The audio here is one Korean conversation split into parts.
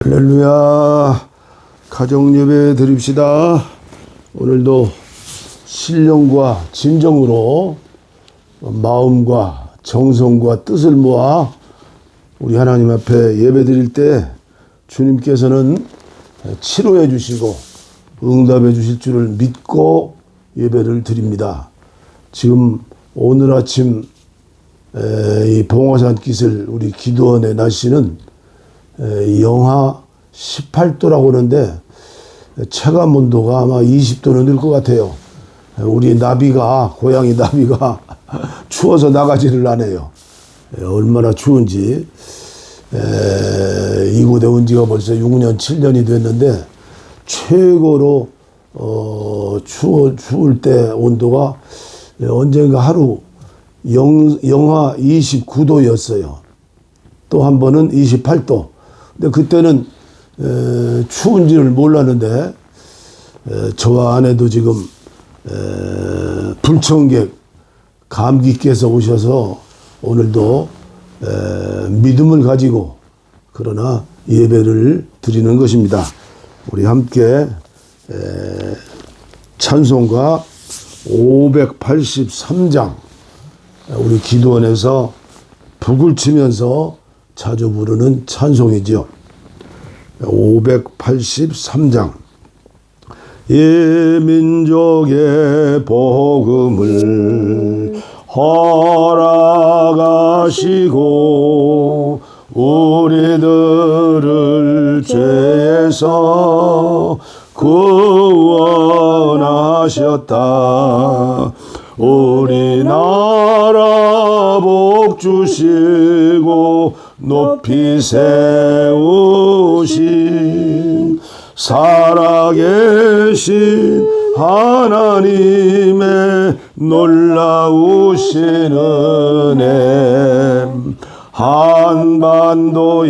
할렐루야. 가정예배 드립시다. 오늘도 신령과 진정으로 마음과 정성과 뜻을 모아 우리 하나님 앞에 예배 드릴 때 주님께서는 치료해 주시고 응답해 주실 줄을 믿고 예배를 드립니다. 지금 오늘 아침 이 봉화산 깃을 우리 기도원의 날씨는 영하 18도라고 하는데 체감 온도가 아마 20도는 될 것 같아요. 우리 나비가, 고양이 나비가 추워서 나가지를 않아요. 얼마나 추운지. 이곳에 온 지가 벌써 6년, 7년이 됐는데 최고로 추울 때 온도가 언젠가 하루 영하 29도였어요. 또 한 번은 28도. 근데 그때는 추운지를 몰랐는데 저와 아내도 지금 불청객 감기께서 오셔서 오늘도 믿음을 가지고 그러나 예배를 드리는 것입니다. 우리 함께 찬송가 583장 우리 기도원에서 북을 치면서 자주 부르는 찬송이지요. 583장 이 민족의 복음을 허락하시고 우리들을 죄에서 구원하셨다. 우리나라 복 주시고 높이 세우신 살아계신 하나님의 놀라우신 은혜 한반도에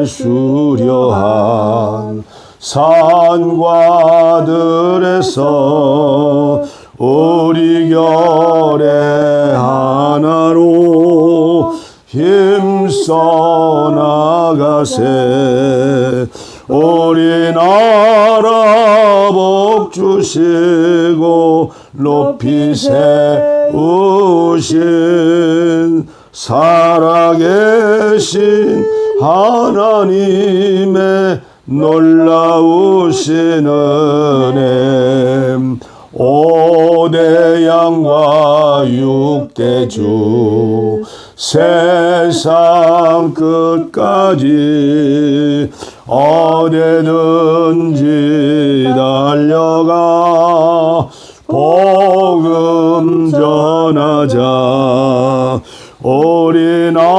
수려한 산과 들에서 우리 결의 하나로 힘써 나가세. 우리나라 복 주시고 높이 세우신 살아계신 하나님의 놀라우신 은혜 오대양과 육대주 세상 끝까지 어디든지 달려가 복음 전하자. 우리나라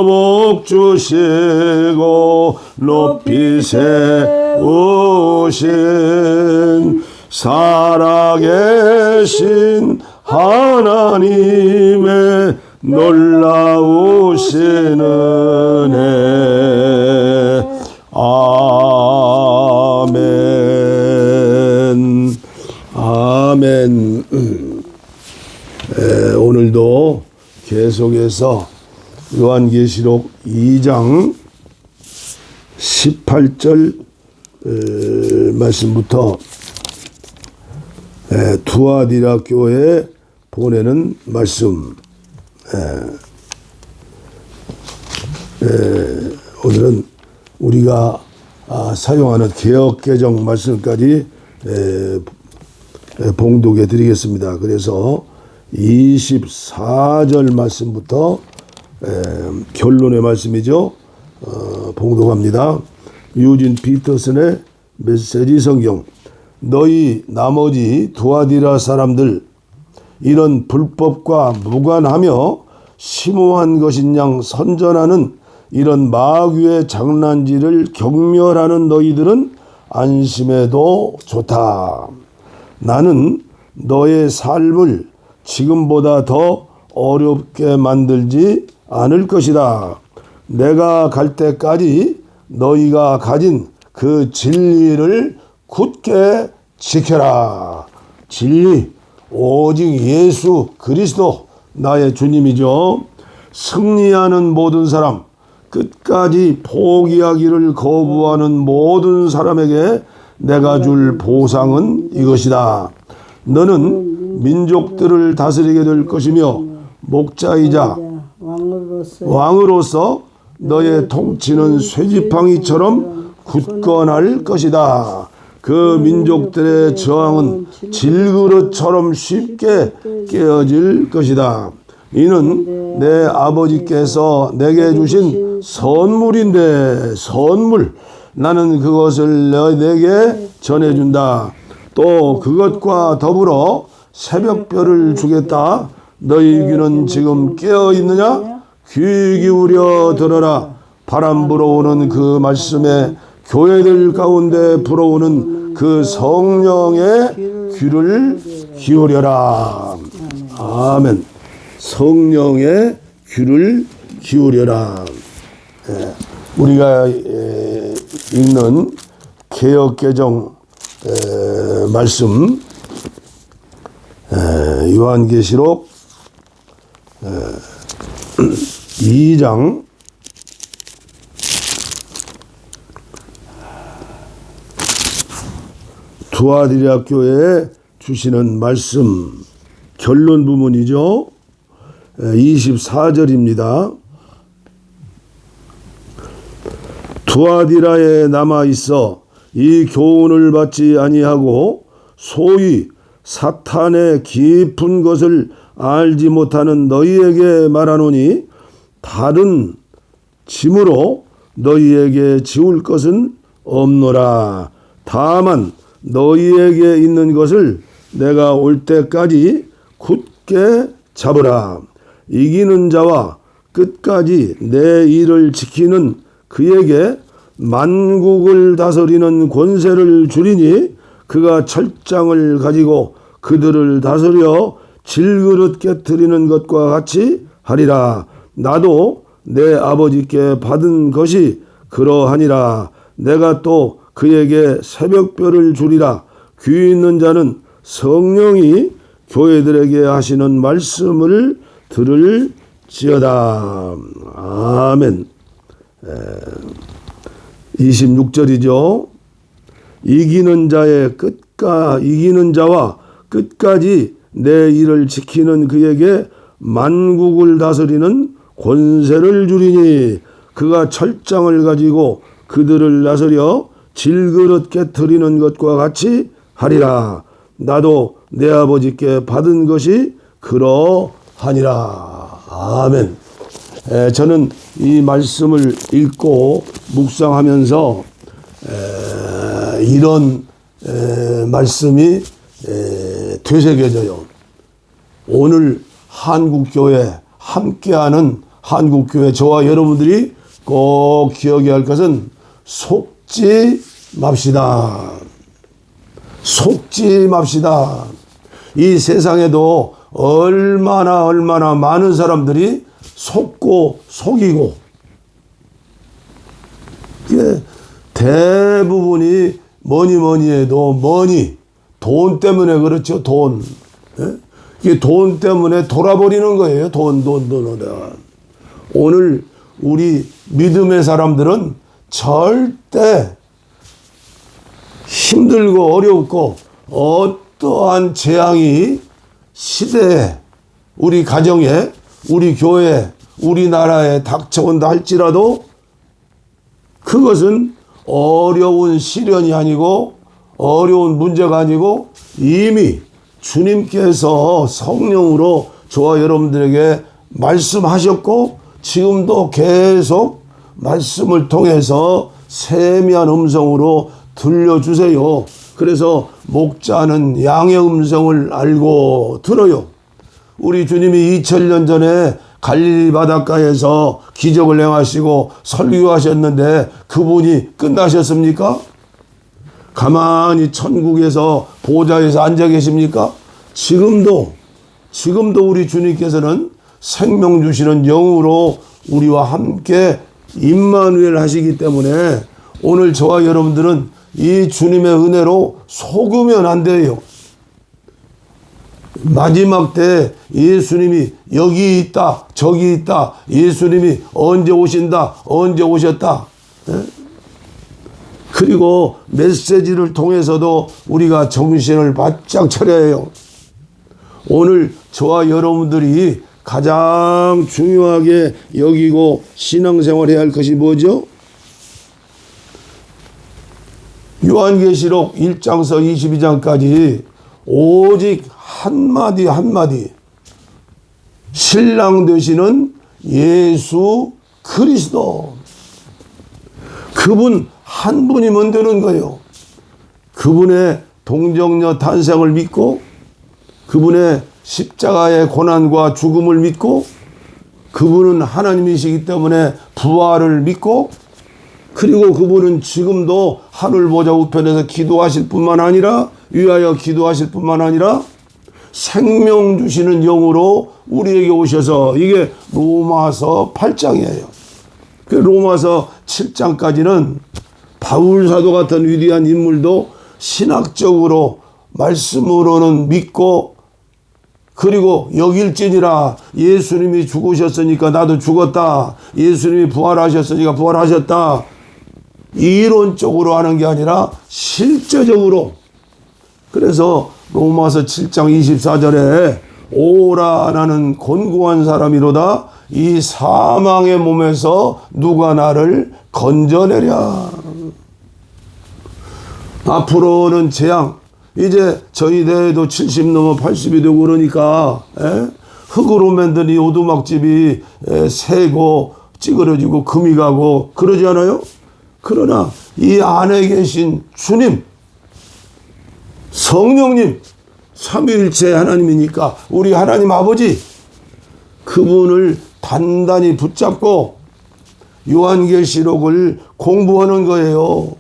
복 주시고 높이 세우신 살아계신 하나님의 놀라우신 은혜. 아멘. 아멘. 오늘도 계속해서 요한계시록 2장 18절 말씀부터 두아디라 교회에 보내는 말씀. 오늘은 우리가 사용하는 개역개정 말씀까지 봉독해 드리겠습니다. 그래서 24절 말씀부터 결론의 말씀이죠. 봉독합니다. 유진 피터슨의 메시지 성경. 너희 나머지 두아디라 사람들 이런 불법과 무관하며 심오한 것인 양 선전하는 이런 마귀의 장난질을 경멸하는 너희들은 안심해도 좋다. 나는 너의 삶을 지금보다 더 어렵게 만들지 않을 것이다. 내가 갈 때까지 너희가 가진 그 진리를 굳게 지켜라. 진리, 오직 예수 그리스도 나의 주님이죠. 승리하는 모든 사람, 끝까지 포기하기를 거부하는 모든 사람에게 내가 줄 보상은 이것이다. 너는 민족들을 다스리게 될 것이며 목자이자 왕으로서 너의 통치는 쇠지팡이처럼 굳건할 것이다. 그 민족들의 저항은 질그릇처럼 쉽게 깨어질 것이다. 이는 내 아버지께서 내게 주신 선물인데 선물. 나는 그것을 내게 전해준다. 또 그것과 더불어 새벽별을 주겠다. 너희 귀는 지금 깨어있느냐? 귀 기울여 들어라. 바람 불어오는 그 말씀에 교회들 가운데 불어오는 그 성령의 귀를 기울여라. 아멘. 성령의 귀를 기울여라. 우리가 읽는 개역개정 말씀, 요한계시록 2장 2아디라 교회에 주시는 말씀 결론 부분이죠. 24절입니다. 두아디라에 남아 있어 이 교훈을 받지 아니하고 소위 사탄의 깊은 것을 알지 못하는 너희에게 말하노니 다른 짐으로 너희에게 지울 것은 없노라. 다만 너희에게 있는 것을 내가 올 때까지 굳게 잡으라. 이기는 자와 끝까지 내 일을 지키는 그에게 만국을 다스리는 권세를 주리니 그가 철장을 가지고 그들을 다스려 질그릇 깨트리는 것과 같이 하리라. 나도 내 아버지께 받은 것이 그러하니라. 내가 또 그에게 새벽별을 주리라. 귀 있는 자는 성령이 교회들에게 하시는 말씀을 들을지어다. 아멘. 26절이죠. 이기는 자와 끝까지 내 일을 지키는 그에게 만국을 다스리는 권세를 주리니 그가 철장을 가지고 그들을 다스려 질그릇 깨트리는 것과 같이 하리라. 나도 내 아버지께 받은 것이 그러하니라. 아멘. 저는 이 말씀을 읽고 묵상하면서 이런 말씀이 되새겨져요. 오늘 한국교회 함께하는 한국교회 저와 여러분들이 꼭 기억해야 할 것은 속지 맙시다. 속지 맙시다. 이 세상에도 얼마나 많은 사람들이 속고 속이고 대부분이 뭐니 해도 돈 때문에 그렇죠. 돈. 이게 돈 때문에 돌아버리는 거예요. 돈. 오늘 우리 믿음의 사람들은 절대 힘들고 어렵고 어떠한 재앙이 시대에 우리 가정에 우리 교회 우리나라에 닥쳐온다 할지라도 그것은 어려운 시련이 아니고 어려운 문제가 아니고 이미 주님께서 성령으로 저와 여러분들에게 말씀하셨고 지금도 계속 말씀을 통해서 세미한 음성으로 들려주세요. 그래서 목자는 양의 음성을 알고 들어요. 우리 주님이 2000년 전에 갈릴리 바닷가에서 기적을 행하시고 설교하셨는데 그분이 끝나셨습니까? 가만히 천국에서 보좌에서 앉아 계십니까? 지금도 우리 주님께서는 생명 주시는 영으로 우리와 함께 임마누엘 하시기 때문에 오늘 저와 여러분들은 이 주님의 은혜로 속으면 안 돼요. 마지막 때 예수님이 여기 있다 저기 있다, 예수님이 언제 오신다 언제 오셨다. 그리고 메시지를 통해서도 우리가 정신을 바짝 차려야 해요. 오늘 저와 여러분들이 가장 중요하게 여기고 신앙생활해야 할 것이 뭐죠? 요한계시록 1장서 22장까지 오직 한마디 한마디 신랑 되시는 예수 그리스도, 그분 한 분이면 되는 거예요. 그분의 동정녀 탄생을 믿고, 그분의 십자가의 고난과 죽음을 믿고, 그분은 하나님이시기 때문에 부활을 믿고, 그리고 그분은 지금도 하늘 보좌 우편에서 기도하실 뿐만 아니라, 위하여 기도하실 뿐만 아니라 생명 주시는 영으로 우리에게 오셔서, 이게 로마서 8장이에요. 그 로마서 7장까지는 바울 사도 같은 위대한 인물도 신학적으로 말씀으로는 믿고, 그리고 여길지니라 예수님이 죽으셨으니까 나도 죽었다, 예수님이 부활하셨으니까 부활하셨다, 이론적으로 하는 게 아니라 실제적으로. 그래서 로마서 7장 24절에 오라 나는 곤고한 사람이로다, 이 사망의 몸에서 누가 나를 건져내랴. 앞으로는 재앙, 이제 저희 대에도 70 넘어 80이 되고 그러니까 흙으로 만든 이 오두막집이 새고 찌그러지고 금이 가고 그러지 않아요? 그러나 이 안에 계신 주님, 성령님, 삼위일체 하나님이니까 우리 하나님 아버지, 그분을 단단히 붙잡고 요한계시록을 공부하는 거예요.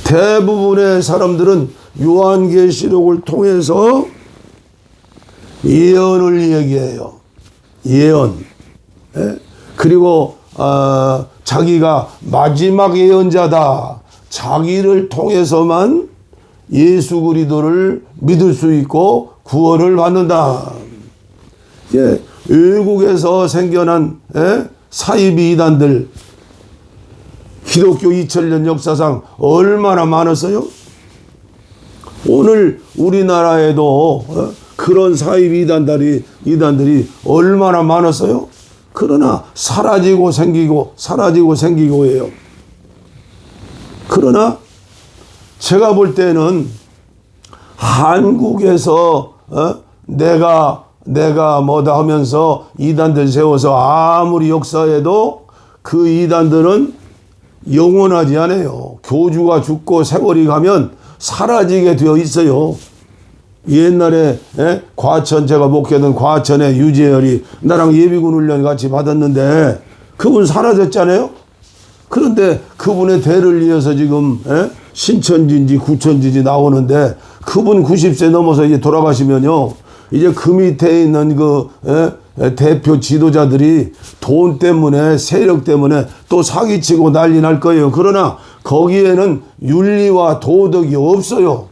대부분의 사람들은 요한계시록을 통해서 예언을 얘기해요. 예언. 그리고 자기가 마지막 예언자다, 자기를 통해서만 예수 그리스도를 믿을 수 있고 구원을 받는다. 외국에서 생겨난 사이비 이단들, 기독교 2000년 역사상 얼마나 많았어요? 오늘 우리나라에도 그런 사이비 이단들이 얼마나 많았어요? 그러나 사라지고 생기고 사라지고 생기고 해요. 그러나 제가 볼 때는 한국에서 내가 뭐다 하면서 이단들 세워서 아무리 역사해도 그 이단들은 영원하지 않아요. 교주가 죽고 세월이 가면 사라지게 되어 있어요. 옛날에 과천, 제가 목회던 과천의 유재열이 나랑 예비군 훈련 같이 받았는데 그분 사라졌잖아요. 그런데 그분의 대를 이어서 지금 신천지인지 구천지인지 나오는데, 그분 90세 넘어서 이제 돌아가시면요, 이제 그 밑에 있는 그 대표 지도자들이 돈 때문에, 세력 때문에 또 사기치고 난리 날 거예요. 그러나 거기에는 윤리와 도덕이 없어요.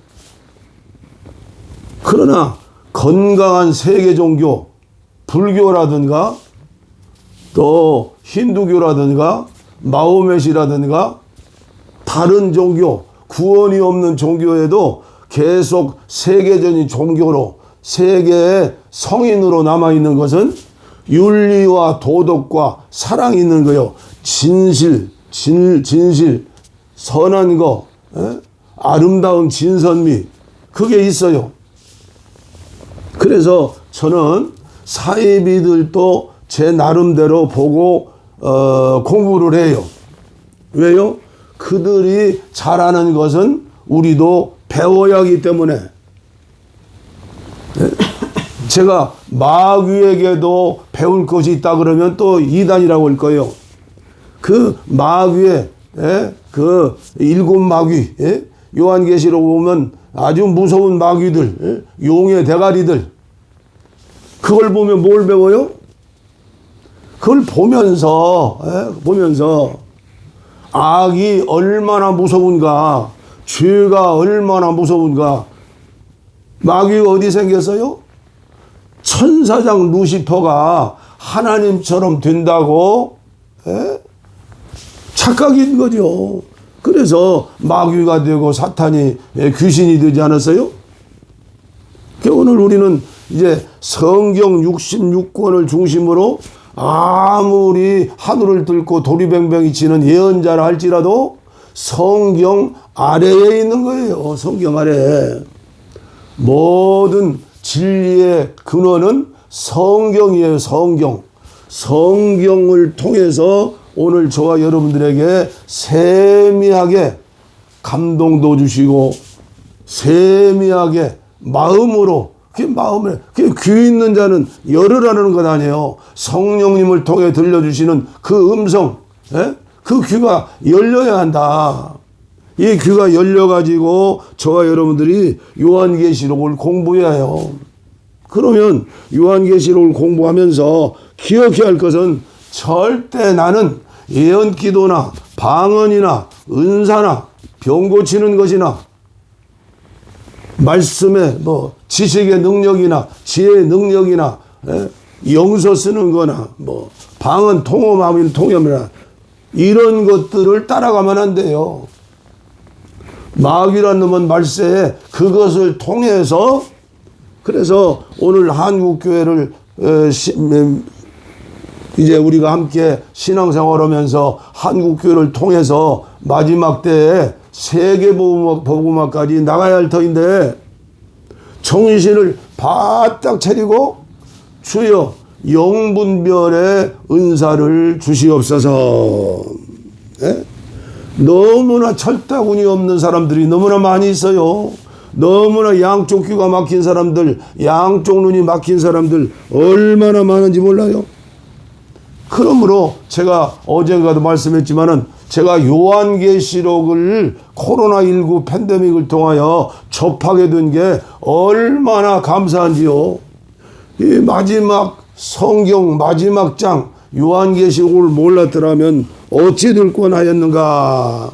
그러나 건강한 세계 종교, 불교라든가 또 힌두교라든가 마호멧이라든가 다른 종교, 구원이 없는 종교에도 계속 세계적인 종교로, 세계의 성인으로 남아있는 것은 윤리와 도덕과 사랑이 있는 거요. 진실, 선한 거, 아름다운 진선미, 그게 있어요. 그래서 저는 사이비들도 제 나름대로 보고 공부를 해요. 왜요? 그들이 잘하는 것은 우리도 배워야 하기 때문에. 제가 마귀에게도 배울 것이 있다 그러면 또 이단이라고 할 거예요. 그 마귀의 그 일곱 마귀, 요한계시록 보면 아주 무서운 마귀들, 용의 대가리들, 그걸 보면 뭘 배워요? 그걸 보면서 악이 얼마나 무서운가, 죄가 얼마나 무서운가, 마귀가 어디 생겼어요? 천사장 루시퍼가 하나님처럼 된다고 착각인 거죠. 그래서 마귀가 되고 사탄이 귀신이 되지 않았어요? 오늘 우리는 이제 성경 66권을 중심으로 아무리 하늘을 뚫고 도리뱅뱅이 치는 예언자라 할지라도 성경 아래에 있는 거예요. 성경 아래에. 모든 진리의 근원은 성경이에요. 성경. 성경을 통해서 오늘 저와 여러분들에게 세미하게 감동도 주시고 세미하게 마음으로 귀 있는 자는 열으라는 것 아니에요. 성령님을 통해 들려주시는 그 음성, 그 귀가 열려야 한다. 이 귀가 열려가지고 저와 여러분들이 요한계시록을 공부해야 해요. 그러면 요한계시록을 공부하면서 기억해야 할 것은 절대 나는 예언기도나 방언이나 은사나 병 고치는 것이나 말씀의 지식의 능력이나 지혜의 능력이나 영서 쓰는 거나 방언 통험이나 이런 것들을 따라가면 안 돼요. 마귀란 놈은 말세에 그것을 통해서 그래서 오늘 한국교회를 이제 우리가 함께 신앙생활하면서 한국교회를 통해서 마지막 때에 세계복음화까지 나가야 할 터인데 정신을 바짝 차리고 주여 영분별의 은사를 주시옵소서. 너무나 철다군이 없는 사람들이 너무나 많이 있어요. 너무나 양쪽 귀가 막힌 사람들, 양쪽 눈이 막힌 사람들 얼마나 많은지 몰라요. 그러므로 제가 어제가도 말씀했지만은 제가 요한계시록을 코로나19 팬데믹을 통하여 접하게 된 게 얼마나 감사한지요. 이 마지막 성경 마지막 장 요한계시록을 몰랐더라면 어찌 될 뻔하였는가.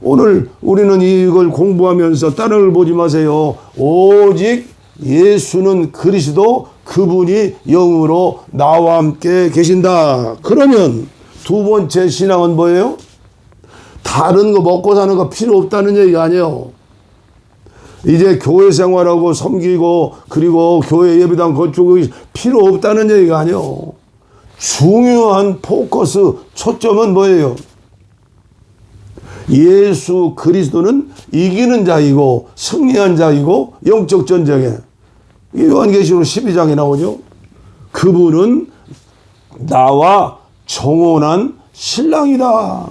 오늘 우리는 이걸 공부하면서 다른 걸 보지 마세요. 오직 예수는 그리스도 그분이 영으로 나와 함께 계신다. 그러면 두 번째 신앙은 뭐예요? 다른 거 먹고 사는 거 필요 없다는 얘기가 아니에요. 이제 교회 생활하고 섬기고 그리고 교회 예배당 건축이 필요 없다는 얘기가 아니에요. 중요한 포커스 초점은 뭐예요? 예수 그리스도는 이기는 자이고 승리한 자이고 영적 전쟁에 요한계시록 12장에 나오죠. 그분은 나와 정혼한 신랑이다.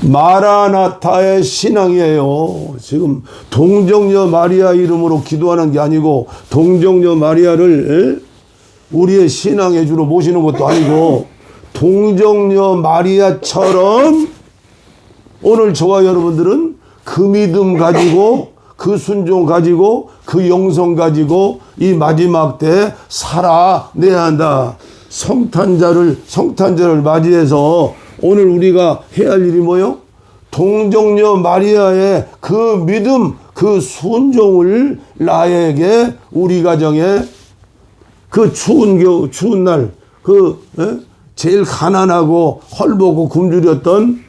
마라나타의 신앙이에요. 지금 동정녀 마리아 이름으로 기도하는 게 아니고 동정녀 마리아를 우리의 신앙의 주로 모시는 것도 아니고 동정녀 마리아처럼 오늘 저와 여러분들은 그 믿음 가지고 그 순종 가지고 그 영성 가지고 이 마지막 때 살아내야 한다. 성탄절을 맞이해서 오늘 우리가 해야 할 일이 뭐요? 동정녀 마리아의 그 믿음, 그 순종을 나에게 우리 가정에 그 추운 날, 제일 가난하고 헐벗고 굶주렸던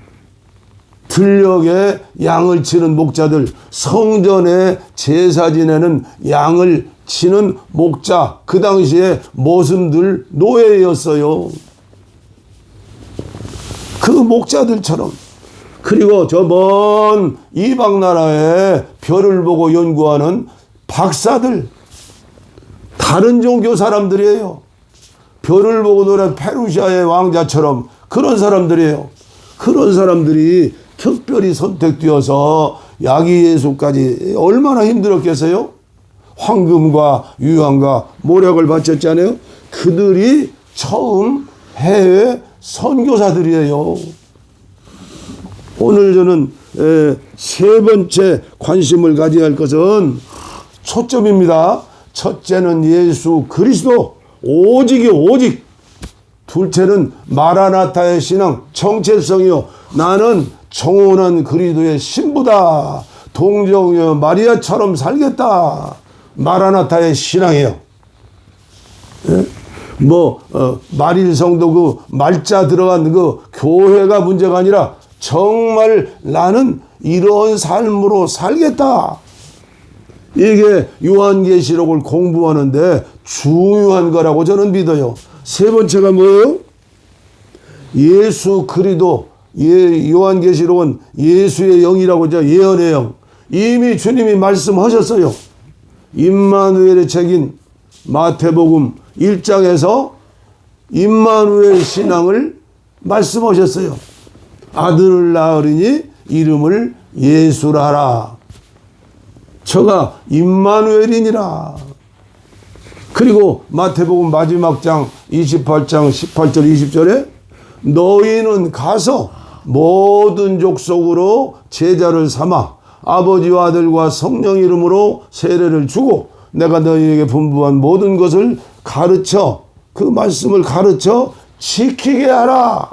들녘에 양을 치는 목자들, 성전에 제사 지내는 양을 치는 목자, 그 당시에 모습들 노예였어요. 그 목자들처럼. 그리고 저 먼 이방 나라에 별을 보고 연구하는 박사들, 다른 종교 사람들이에요. 별을 보고 노래 페르시아의 왕자처럼 그런 사람들이에요. 그런 사람들이 특별히 선택되어서 야기 예수까지 얼마나 힘들었겠어요? 황금과 유황과 모략을 바쳤잖아요. 그들이 처음 해외 선교사들이에요. 오늘 저는 세 번째 관심을 가져야 할 것은 초점입니다. 첫째는 예수 그리스도, 오직이 오직. 둘째는 마라나타의 신앙, 정체성이요. 나는 정혼한 그리스도의 신부다. 동정녀 마리아처럼 살겠다. 마라나타의 신앙이에요. 예? 말일 성도 그 말자 들어간 그 교회가 문제가 아니라 정말 나는 이런 삶으로 살겠다. 이게 요한계시록을 공부하는데 중요한 거라고 저는 믿어요. 세 번째가 뭐예요? 예수 그리스도. 요한계시록은 예수의 영이라고 하죠. 예언의 영. 이미 주님이 말씀하셨어요. 임마누엘의 책인 마태복음 1장에서 임마누엘 신앙을 말씀하셨어요. 아들을 낳으리니 이름을 예수라 하라. 저가 임마누엘이니라. 그리고 마태복음 마지막 장 28장 18절 20절에 너희는 가서 모든 족속으로 제자를 삼아 아버지와 아들과 성령 이름으로 세례를 주고 내가 너희에게 분부한 모든 것을 가르쳐 그 말씀을 가르쳐 지키게 하라.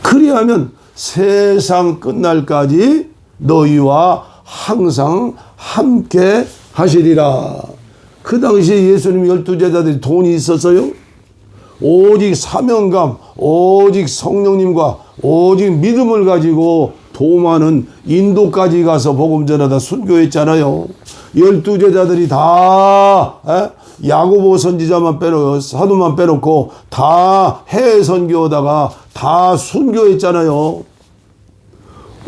그리하면 세상 끝날까지 너희와 항상 함께 하시리라. 그 당시에 예수님 12제자들이 돈이 있었어요? 오직 사명감, 오직 성령님과 오직 믿음을 가지고 도마는 인도까지 가서 복음 전하다 순교했잖아요. 12제자들이 다 야고보 선지자만 빼놓고 사도만 빼놓고 다 해외 선교하다가 다 순교했잖아요.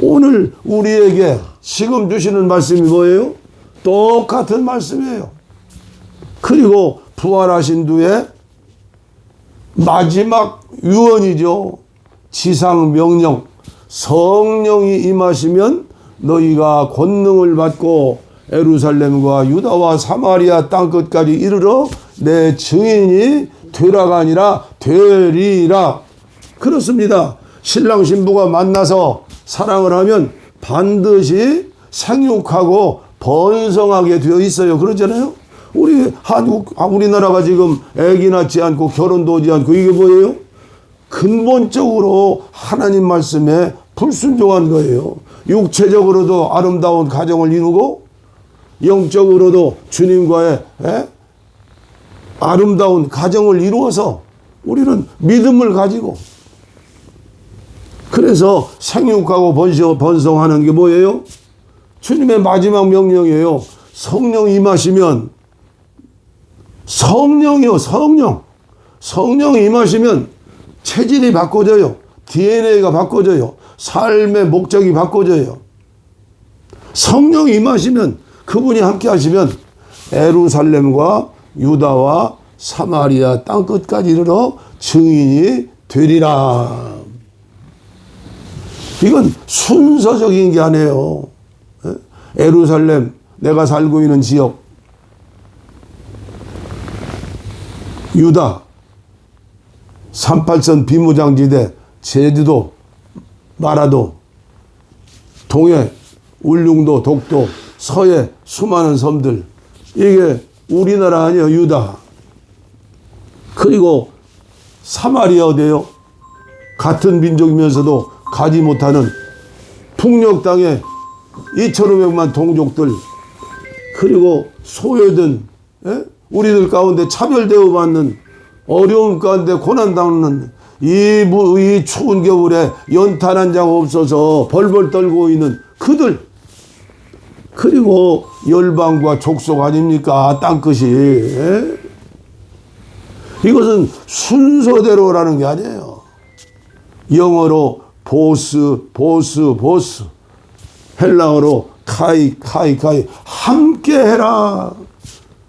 오늘 우리에게 지금 주시는 말씀이 뭐예요? 똑같은 말씀이에요. 그리고 부활하신 뒤에 마지막 유언이죠. 지상 명령. 성령이 임하시면 너희가 권능을 받고 예루살렘과 유다와 사마리아 땅끝까지 이르러 내 증인이 되라가 아니라 되리라. 그렇습니다. 신랑 신부가 만나서 사랑을 하면 반드시 생육하고 번성하게 되어 있어요. 그러잖아요. 우리나라가 지금 아기 낳지 않고 결혼도 하지 않고 이게 뭐예요? 근본적으로 하나님 말씀에 불순종한 거예요. 육체적으로도 아름다운 가정을 이루고 영적으로도 주님과의 아름다운 가정을 이루어서 우리는 믿음을 가지고 그래서 생육하고 번성하는 게 뭐예요? 주님의 마지막 명령이에요. 성령 임하시면 성령이요, 성령. 성령 임하시면 체질이 바꿔져요. DNA가 바꿔져요. 삶의 목적이 바꿔져요. 성령 임하시면 그분이 함께 하시면 예루살렘과 유다와 사마리아 땅끝까지 이르러 증인이 되리라. 이건 순서적인 게 아니에요. 예루살렘, 내가 살고 있는 지역, 유다, 38선 비무장지대, 제주도, 마라도, 동해, 울릉도, 독도, 서해 수많은 섬들. 이게 우리나라 아니에요. 유다. 그리고 사마리아 어디예요? 같은 민족이면서도 가지 못하는 북녘 땅에 2,500만 동족들, 그리고 소외된 우리들 가운데 차별대우 받는 어려움 가운데 고난당하는 이 추운 겨울에 연탄 한 장 없어서 벌벌 떨고 있는 그들, 그리고 열방과 족속 아닙니까? 땅끝이. 이것은 순서대로라는 게 아니에요. 영어로 보스, 헬라어로 카이, 함께 해라.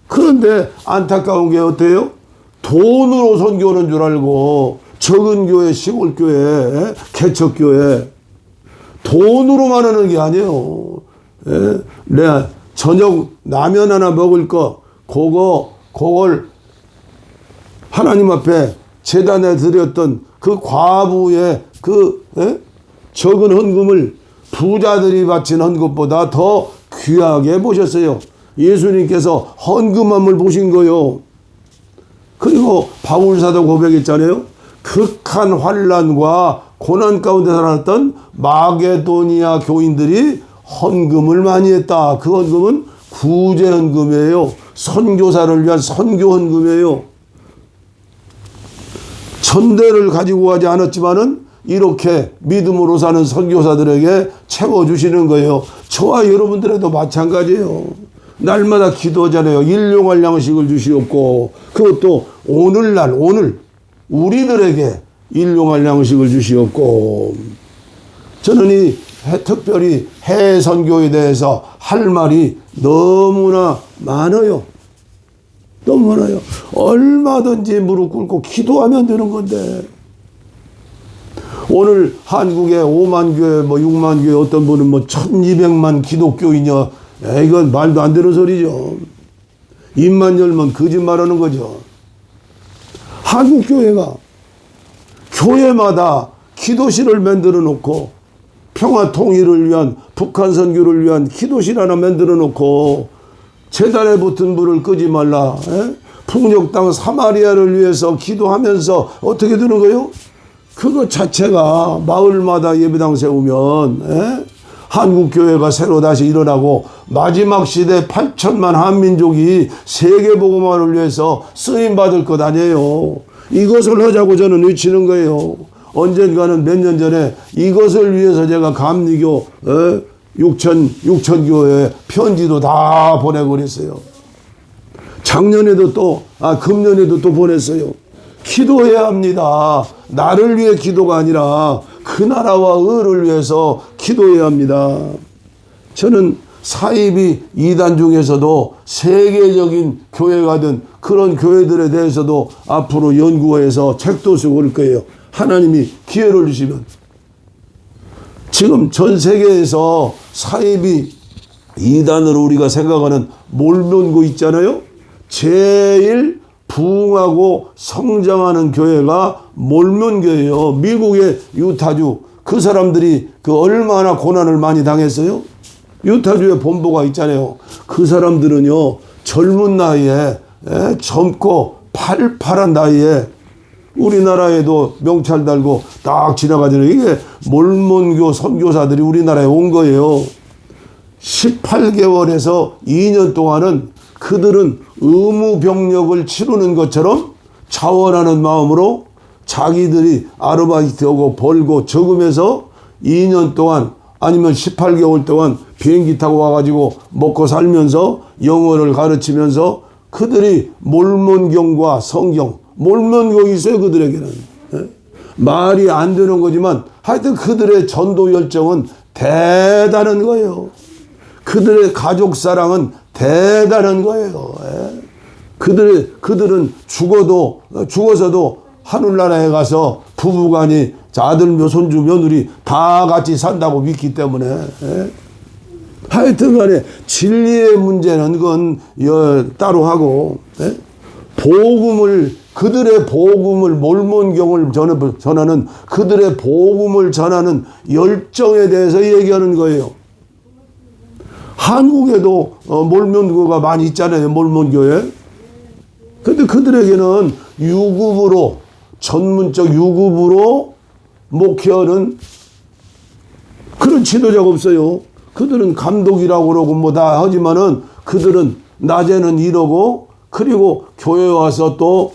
그런데 안타까운 게 어때요? 돈으로 선교하는 줄 알고 적은 교회, 시골 교회, 개척교회 돈으로만 하는 게 아니에요. 내가 저녁 라면 하나 먹을 거 그걸 하나님 앞에 제단에 드렸던 그 과부의 적은 헌금을 부자들이 바친 헌금보다 더 귀하게 보셨어요. 예수님께서 헌금함을 보신 거요. 그리고 바울사도 고백했잖아요. 극한 환난과 고난 가운데 살았던 마게도니아 교인들이 헌금을 많이 했다. 그 헌금은 구제 헌금이에요. 선교사를 위한 선교 헌금이에요. 천대를 가지고 가지 않았지만은 이렇게 믿음으로 사는 선교사들에게 채워주시는 거예요. 저와 여러분들에도 마찬가지예요. 날마다 기도하잖아요. 일용할 양식을 주시옵고, 그것도 오늘날 오늘 우리들에게 일용할 양식을 주시옵고. 저는 이 특별히 해외 선교에 대해서 할 말이 너무나 많아요. 너무 많아요. 얼마든지 무릎 꿇고 기도하면 되는 건데, 오늘 한국에 5만 교회, 6만 교회, 어떤 분은 1200만 기독교인이요. 이건 말도 안 되는 소리죠. 입만 열면 거짓말하는 거죠. 한국 교회가 교회마다 기도실을 만들어 놓고, 평화 통일을 위한, 북한 선교를 위한 기도실 하나 만들어 놓고, 재단에 붙은 불을 끄지 말라. 풍력 땅 사마리아를 위해서 기도하면서 어떻게 되는 거예요? 그거 자체가 마을마다 예배당 세우면 한국교회가 새로 다시 일어나고 마지막 시대 8천만 한민족이 세계복음화를 위해서 쓰임받을 것 아니에요. 이것을 하자고 저는 외치는 거예요. 언젠가는 몇 년 전에 이것을 위해서 제가 감리교 6천 교회에 편지도 다 보내고 그랬어요. 작년에도 금년에도 또 보냈어요. 기도해야 합니다. 나를 위해 기도가 아니라 그 나라와 의를 위해서 기도해야 합니다. 저는 사이비 이단 중에서도 세계적인 교회가 된 그런 교회들에 대해서도 앞으로 연구해서 책도 쓰고 그럴 거예요. 하나님이 기회를 주시면. 지금 전 세계에서 사이비 이단으로 우리가 생각하는 몰몬고 있잖아요. 제일 부흥하고 성장하는 교회가 몰몬교예요. 미국의 유타주, 그 사람들이 얼마나 고난을 많이 당했어요. 유타주에 본부가 있잖아요. 그 사람들은요, 젊은 나이에, 젊고 팔팔한 나이에 우리나라에도 명찰 달고 딱 지나가잖아요. 이게 몰몬교 선교사들이 우리나라에 온 거예요. 18개월에서 2년 동안은 그들은 의무 병력을 치르는 것처럼 자원하는 마음으로 자기들이 아르바이트하고 벌고 적으면서 2년 동안 아니면 18개월 동안 비행기 타고 와가지고 먹고 살면서 영어를 가르치면서 그들이 몰몬경과 성경, 몰몬경이 있어요. 그들에게는 말이 안 되는 거지만 하여튼 그들의 전도 열정은 대단한 거예요. 그들의 가족 사랑은 대단한 거예요. 그들은 죽어서도 하늘나라에 가서 부부간이 아들, 손주, 며느리 다 같이 산다고 믿기 때문에. 하여튼 간에 진리의 문제는 그건 따로 하고, 그들의 복음을, 몰몬경을 전하는 그들의 복음을 전하는 열정에 대해서 얘기하는 거예요. 한국에도 몰몬교가 많이 있잖아요. 몰몬교회. 근데 그들에게는 유급으로, 전문적 유급으로 목회하는 그런 지도자가 없어요. 그들은 감독이라고 그러고 다 하지만은 그들은 낮에는 이러고, 그리고 교회 와서 또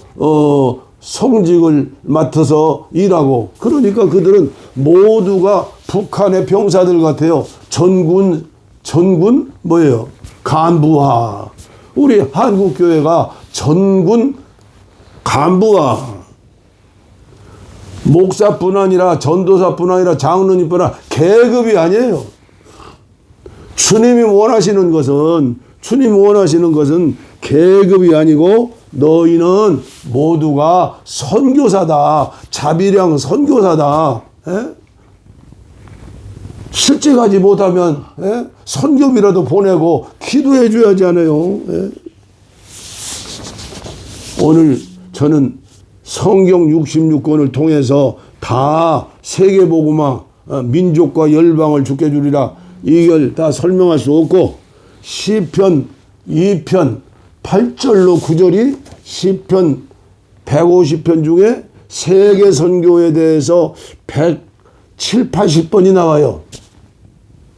성직을 맡아서 일하고, 그러니까 그들은 모두가 북한의 병사들 같아요. 전군 뭐예요? 간부화. 우리 한국교회가 전군 간부화. 목사뿐 아니라 전도사뿐 아니라 장로님뿐 아니라 계급이 아니에요. 주님이 원하시는 것은 계급이 아니고 너희는 모두가 선교사다. 자비량 선교사다. 실제 가지 못하면 선교비라도 보내고 기도해 줘야지 않아요. 오늘 저는 성경 66권을 통해서 다 세계복음화, 민족과 열방을 주께 주리라, 이걸 다 설명할 수 없고, 시편 2편 8절로 9절이 시편 150편 중에 세계 선교에 대해서 7, 80번이 나와요.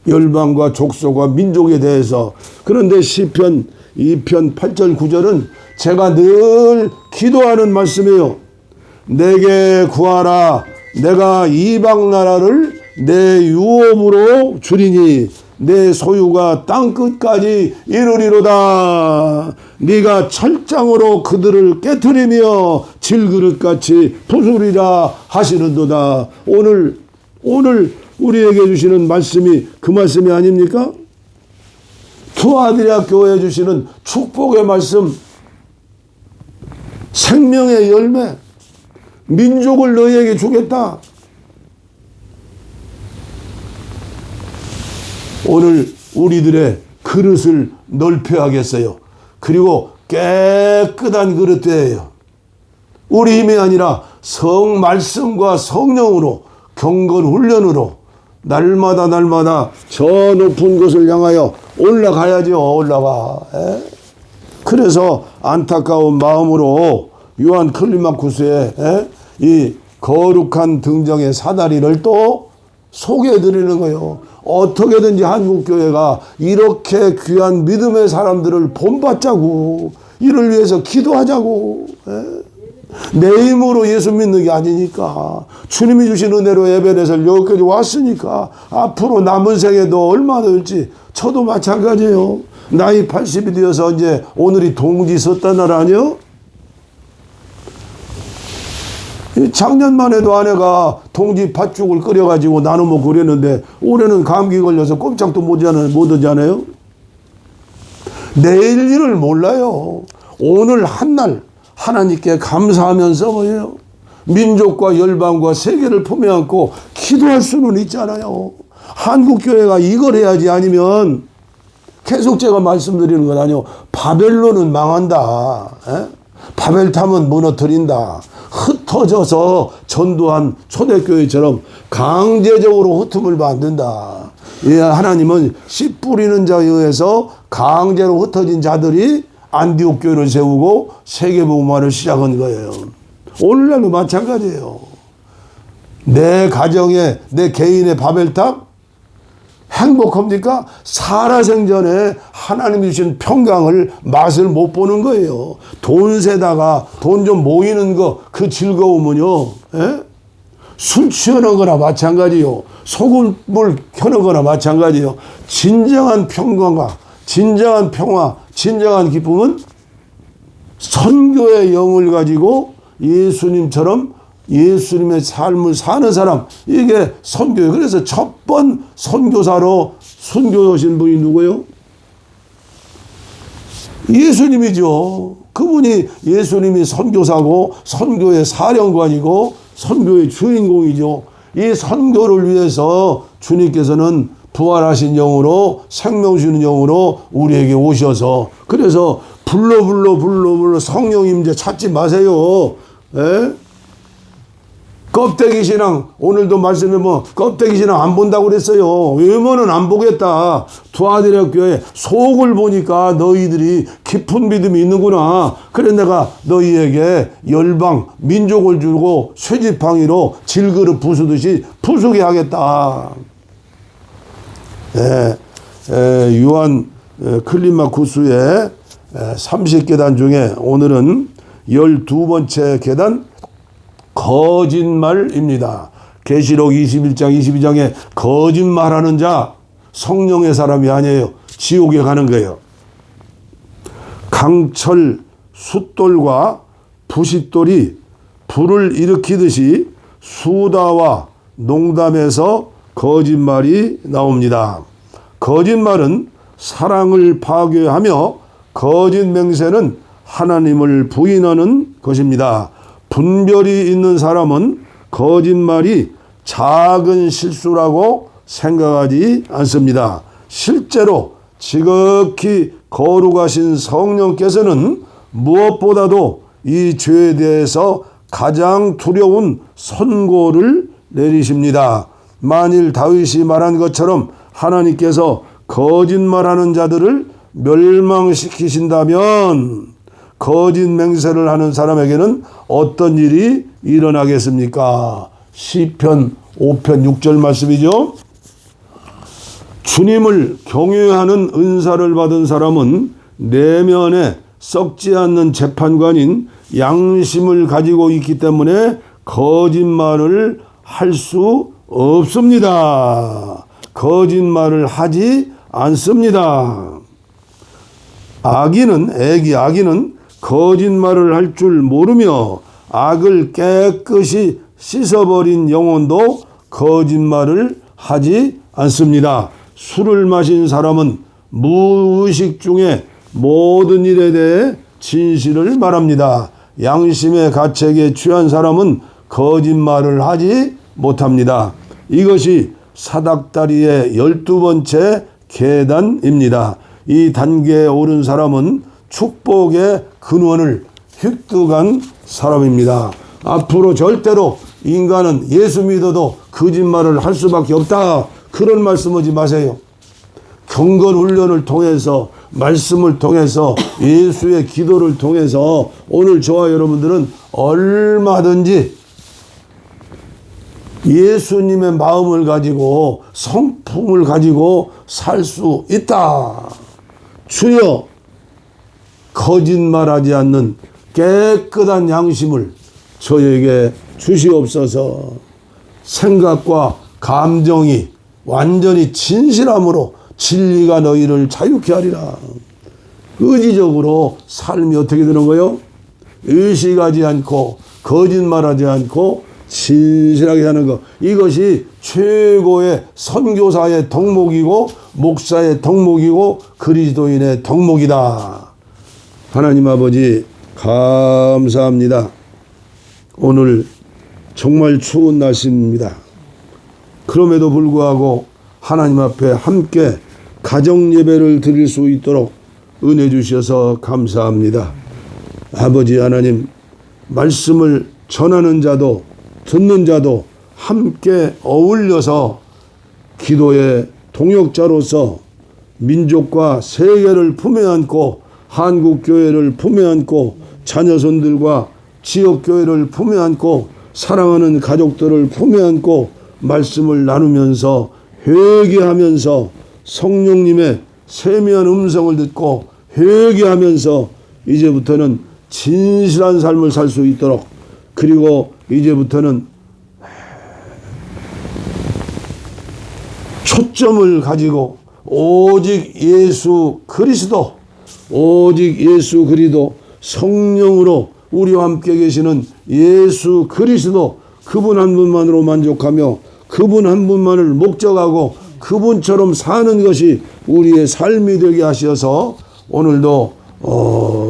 열방과 족속과 민족에 대해서. 그런데 시편 2편 8절 9절은 제가 늘 기도하는 말씀이에요. 내게 구하라. 내가 이방 나라를 내 유업으로 주리니 내 소유가 땅끝까지 이르리로다. 네가 철장으로 그들을 깨트리며 질그릇같이 부수리라 하시는도다. 오늘 우리에게 주시는 말씀이 그 말씀이 아닙니까? 투아드리아 교회에 주시는 축복의 말씀, 생명의 열매, 민족을 너희에게 주겠다. 오늘 우리들의 그릇을 넓혀야겠어요. 그리고 깨끗한 그릇이에요. 우리 힘이 아니라 성 말씀과 성령으로 경건 훈련으로 날마다 저 높은 곳을 향하여 올라가야죠. 올라가. 그래서 안타까운 마음으로 요한 클리마쿠스의 이 거룩한 등정의 사다리를 또 소개해 드리는 거예요. 어떻게든지 한국교회가 이렇게 귀한 믿음의 사람들을 본받자고, 이를 위해서 기도하자고. 내 힘으로 예수 믿는 게 아니니까, 주님이 주신 은혜로 예배에서 여기까지 왔으니까 앞으로 남은 생에도 얼마나 될지. 저도 마찬가지예요. 나이 80이 되어서 이제 오늘이 동지 섰단 날 아니요? 작년만 해도 아내가 동지 팥죽을 끓여가지고 나눠 먹고 그랬는데 올해는 감기 걸려서 꼼짝도 못 하잖아요. 내일 일을 몰라요. 오늘 한날 하나님께 감사하면서 뭐예요? 민족과 열방과 세계를 품에 안고 기도할 수는 있잖아요. 한국교회가 이걸 해야지. 아니면 계속 제가 말씀드리는 건 아니요. 바벨론은 망한다. 바벨탑은 무너뜨린다. 흩어져서 전도한 초대교회처럼 강제적으로 흩음을 만든다. 예, 하나님은 씨 뿌리는 자에 의해서 강제로 흩어진 자들이 안디옥 교회를 세우고 세계복음화를 시작한 거예요. 오늘날도 마찬가지예요. 내 가정에 내 개인의 바벨탑 행복합니까? 살아생전에 하나님이 주신 평강을 맛을 못 보는 거예요. 돈 세다가 돈 좀 모이는 거 그 즐거움은요, 술 취하는 거나 마찬가지요. 소금물 켜는 거나 마찬가지요. 진정한 평강과 진정한 평화, 진정한 기쁨은 선교의 영을 가지고 예수님처럼 예수님의 삶을 사는 사람, 이게 선교예요. 그래서 첫 번 선교사로 순교하신 분이 누구예요? 예수님이죠. 그분이 예수님이 선교사고 선교의 사령관이고 선교의 주인공이죠. 이 선교를 위해서 주님께서는 부활하신 영으로 생명 주는 영으로 우리에게 오셔서, 그래서 불러 성령 임재 찾지 마세요. 껍데기 신앙, 오늘도 말씀에 껍데기 신앙 안 본다고 그랬어요. 외모는 안 보겠다. 투아드리아 교회 속을 보니까 너희들이 깊은 믿음이 있는구나. 그래 내가 너희에게 열방 민족을 주고 쇠지팡이로 질그릇 부수듯이 부수게 하겠다. 요한 클리마쿠스의 30계단 중에 오늘은 12번째 계단, 거짓말입니다. 계시록 21장 22장에 거짓말하는 자 성령의 사람이 아니에요. 지옥에 가는 거예요. 강철 숫돌과 부싯돌이 불을 일으키듯이 수다와 농담에서 거짓말이 나옵니다. 거짓말은 사랑을 파괴하며 거짓 맹세는 하나님을 부인하는 것입니다. 분별이 있는 사람은 거짓말이 작은 실수라고 생각하지 않습니다. 실제로 지극히 거룩하신 성령께서는 무엇보다도 이 죄에 대해서 가장 두려운 선고를 내리십니다. 만일 다윗이 말한 것처럼 하나님께서 거짓말하는 자들을 멸망시키신다면 거짓 맹세를 하는 사람에게는 어떤 일이 일어나겠습니까? 시편 5편 6절 말씀이죠. 주님을 경외하는 은사를 받은 사람은 내면에 썩지 않는 재판관인 양심을 가지고 있기 때문에 거짓말을 할 수 없습니다. 거짓말을 하지 않습니다. 악인은 거짓말을 할 줄 모르며 악을 깨끗이 씻어버린 영혼도 거짓말을 하지 않습니다. 술을 마신 사람은 무의식 중에 모든 일에 대해 진실을 말합니다. 양심의 가책에 취한 사람은 거짓말을 하지 못합니다. 이것이 사닥다리의 12번째 계단입니다. 이 단계에 오른 사람은 축복의 근원을 획득한 사람입니다. 앞으로 절대로 인간은 예수 믿어도 거짓말을 할 수밖에 없다. 그런 말씀하지 마세요. 경건 훈련을 통해서, 말씀을 통해서, 예수의 기도를 통해서 오늘 저와 여러분들은 얼마든지 예수님의 마음을 가지고 성품을 가지고 살 수 있다. 주여, 거짓말하지 않는 깨끗한 양심을 저에게 주시옵소서. 생각과 감정이 완전히 진실함으로 진리가 너희를 자유케 하리라. 의지적으로 삶이 어떻게 되는 거요? 의식하지 않고 거짓말하지 않고 진실하게 사는 것. 이것이 최고의 선교사의 덕목이고 목사의 덕목이고 그리스도인의 덕목이다. 하나님 아버지 감사합니다. 오늘 정말 추운 날씨입니다. 그럼에도 불구하고 하나님 앞에 함께 가정 예배를 드릴 수 있도록 은혜 주셔서 감사합니다. 아버지 하나님, 말씀을 전하는 자도 듣는 자도 함께 어울려서 기도의 동역자로서 민족과 세계를 품에 안고 한국교회를 품에 안고 자녀손들과 지역교회를 품에 안고 사랑하는 가족들을 품에 안고 말씀을 나누면서 회개하면서 성령님의 세미한 음성을 듣고 회개하면서 이제부터는 진실한 삶을 살 수 있도록, 그리고 이제부터는 초점을 가지고 오직 예수 그리스도, 오직 예수 그리스도, 성령으로 우리와 함께 계시는 예수 그리스도, 그분 한 분만으로 만족하며 그분 한 분만을 목적하고 그분처럼 사는 것이 우리의 삶이 되게 하셔서 오늘도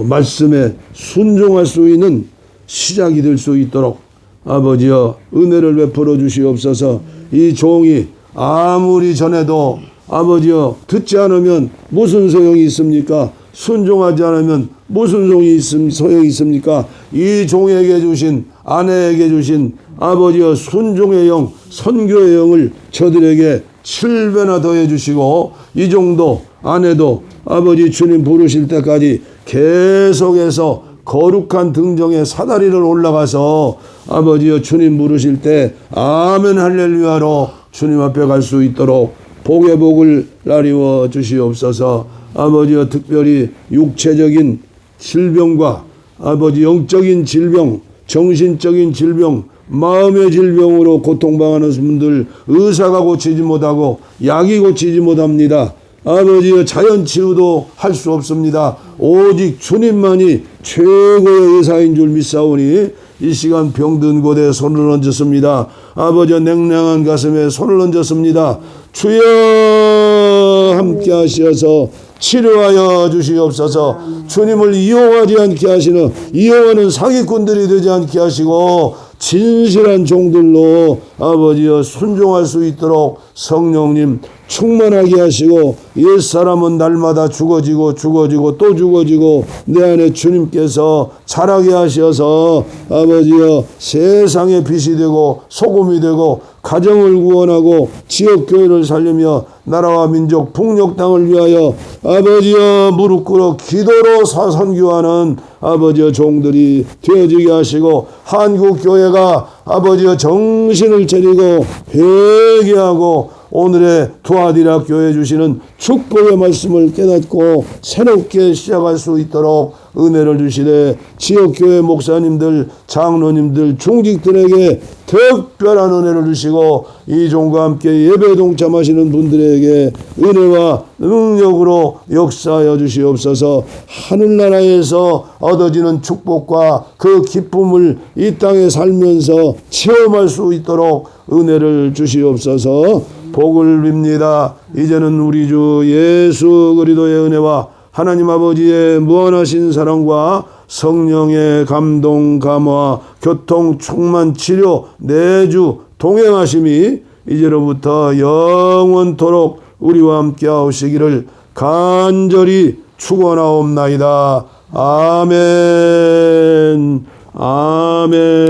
말씀에 순종할 수 있는 시작이 될 수 있도록 아버지여 은혜를 베풀어 주시옵소서. 이 종이 아무리 전해도 아버지여 듣지 않으면 무슨 소용이 있습니까? 순종하지 않으면 무슨 소용이 있습니까? 이 종에게 주신, 아내에게 주신 아버지여 순종의 영, 선교의 영을 저들에게 7배나 더해 주시고, 이 종도 아내도 아버지 주님 부르실 때까지 계속해서 거룩한 등정의 사다리를 올라가서 아버지여 주님 부르실 때 아멘 할렐루야로 주님 앞에 갈 수 있도록 복의 복을 나리워 주시옵소서. 아버지여 특별히 육체적인 질병과 아버지 영적인 질병, 정신적인 질병, 마음의 질병으로 고통당하는 분들 의사가 고치지 못하고 약이 고치지 못합니다. 아버지여 자연치유도 할 수 없습니다. 오직 주님만이 최고의 의사인 줄 믿사오니 이 시간 병든 곳에 손을 얹었습니다. 아버지여 냉랭한 가슴에 손을 얹었습니다. 주여 함께 하시어서 치료하여 주시옵소서. 주님을 이용하지 않게 하시는, 이용하는 사기꾼들이 되지 않게 하시고 진실한 종들로 아버지여 순종할 수 있도록 성령님 충만하게 하시고, 옛사람은 날마다 죽어지고 또 죽어지고 내 안에 주님께서 자라게 하셔서 아버지여 세상의 빛이 되고 소금이 되고 가정을 구원하고 지역교회를 살리며 나라와 민족 북녘 땅을 위하여 아버지여 무릎 꿇어 기도로 사선교하는 아버지여 종들이 되어지게 하시고 한국교회가 아버지여 정신을 차리고 회개하고 오늘의 투아디라 교회 주시는 축복의 말씀을 깨닫고 새롭게 시작할 수 있도록 은혜를 주시되 지역교회 목사님들, 장로님들, 중직들에게 특별한 은혜를 주시고 이 종과 함께 예배 동참하시는 분들에게 은혜와 능력으로 역사하여 주시옵소서. 하늘나라에서 얻어지는 축복과 그 기쁨을 이 땅에 살면서 체험할 수 있도록 은혜를 주시옵소서. 복을 빕니다. 이제는 우리 주 예수 그리스도의 은혜와 하나님 아버지의 무한하신 사랑과 성령의 감동, 감화, 교통, 충만, 치료, 내주, 동행하심이 이제로부터 영원토록 우리와 함께 하시기를 간절히 축원하옵나이다. 아멘. 아멘.